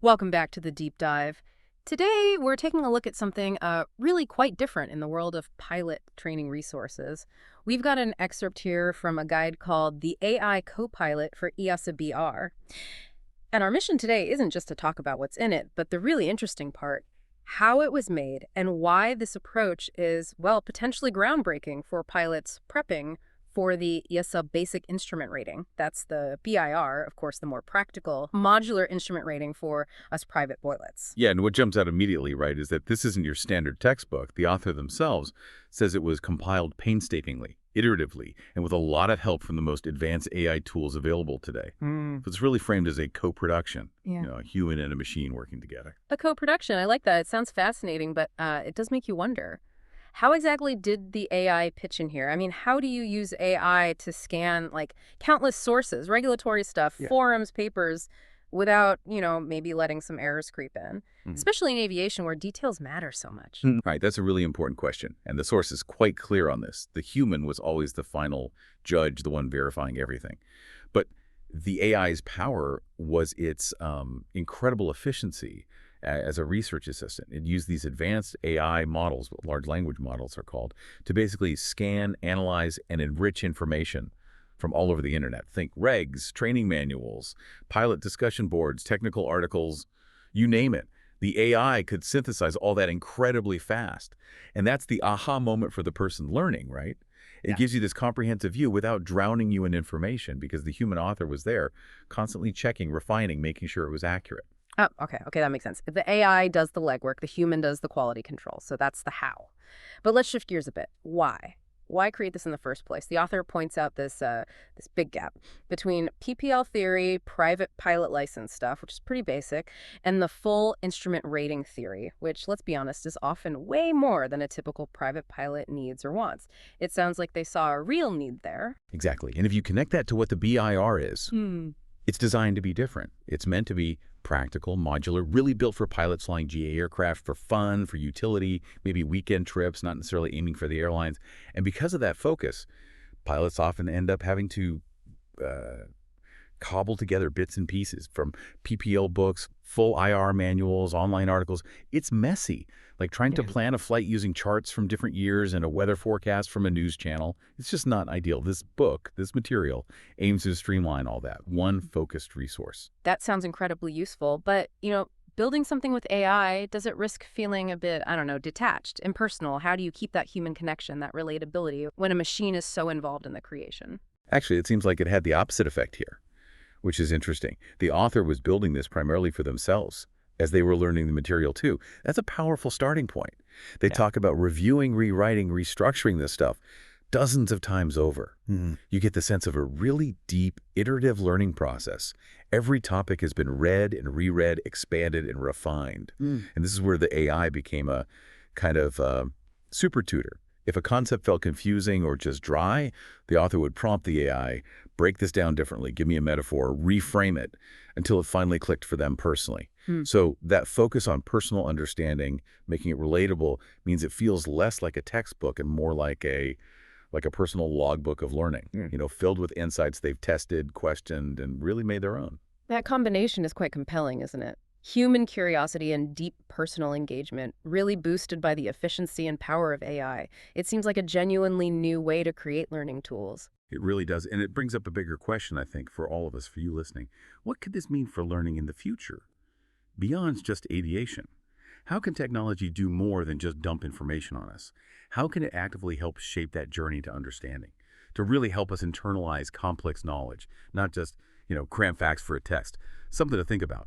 Welcome back to the deep dive. Today, we're taking a look at something really quite different in the world of pilot training resources. We've got an excerpt here from a guide called The AI Copilot for EASA BR. And our mission today isn't just to talk about what's in it, but the really interesting part, how it was made and why this approach is, well, potentially groundbreaking for pilots prepping for the EASA Basic Instrument Rating. That's the BIR, of course, the more practical modular instrument rating for us private boilets. Yeah, and what jumps out immediately, right, is that this isn't your standard textbook. The author themselves says it was compiled painstakingly, iteratively, and with a lot of help from the most advanced AI tools available today. So it's really framed as a co-production, Yeah. a human and a machine working together. A co-production, I like that. It sounds fascinating, but it does make you wonder. How exactly did the AI pitch in here? I mean, how do you use AI to scan like countless sources, regulatory stuff, Yeah. forums, papers, without, maybe letting some errors creep in, Mhm. especially in aviation where details matter so much? Right, that's a really important question, and the source is quite clear on this. The human was always the final judge, the one verifying everything. But the AI's power was its incredible efficiency as a research assistant. It used these advanced AI models, what large language models are called, to basically scan, analyze, and enrich information from all over the internet. Think regs, training manuals, pilot discussion boards, technical articles, you name it. The AI could synthesize all that incredibly fast. And that's the aha moment for the person learning, right? It Yeah. gives you this comprehensive view without drowning you in information because the human author was there constantly checking, refining, making sure it was accurate. Oh, okay. Okay, that makes sense. The AI does the legwork, the human does the quality control. So that's the how. But let's shift gears a bit. Why? Why create this in the first place? The author points out this big gap between PPL theory, private pilot license stuff, which is pretty basic, and the full instrument rating theory, which, let's be honest, is often way more than a typical private pilot needs or wants. It sounds like they saw a real need there. Exactly. And if you connect that to what the BIR is, it's designed to be different. It's meant to be practical, modular, really built for pilots flying GA aircraft for fun, for utility, maybe weekend trips, not necessarily aiming for the airlines. And because of that focus, pilots often end up having to uh, cobble together bits and pieces from PPL books, full IR manuals, online articles. It's messy, like trying to Yeah. plan a flight using charts from different years and a weather forecast from a news channel. It's just not ideal. This book, this material, aims to streamline all that. One focused resource. That sounds incredibly useful, but, building something with AI, does it risk feeling a bit, I don't know, detached, impersonal? How do you keep that human connection, that relatability, when a machine is so involved in the creation? Actually, it seems like it had the opposite effect here, which is interesting. The author was building this primarily for themselves as they were learning the material too. That's a powerful starting point. They Yeah. talk about reviewing, rewriting, restructuring this stuff dozens of times over. You get the sense of a really deep, iterative learning process. Every topic has been read and reread, expanded, and refined. And this is where the AI became a kind of super tutor. If a concept felt confusing or just dry, the author would prompt the AI, break this down differently, give me a metaphor, reframe it until it finally clicked for them personally. Hmm. So that focus on personal understanding, making it relatable, means it feels less like a textbook and more like a personal logbook of learning, filled with insights they've tested, questioned, and really made their own. That combination is quite compelling, isn't it? Human curiosity and deep personal engagement, really boosted by the efficiency and power of AI. It seems like a genuinely new way to create learning tools. It really does. And it brings up a bigger question, I think, for all of us, for you listening. What could this mean for learning in the future? Beyond just aviation. How can technology do more than just dump information on us? How can it actively help shape that journey to understanding? To really help us internalize complex knowledge, not just, cram facts for a test. Something to think about.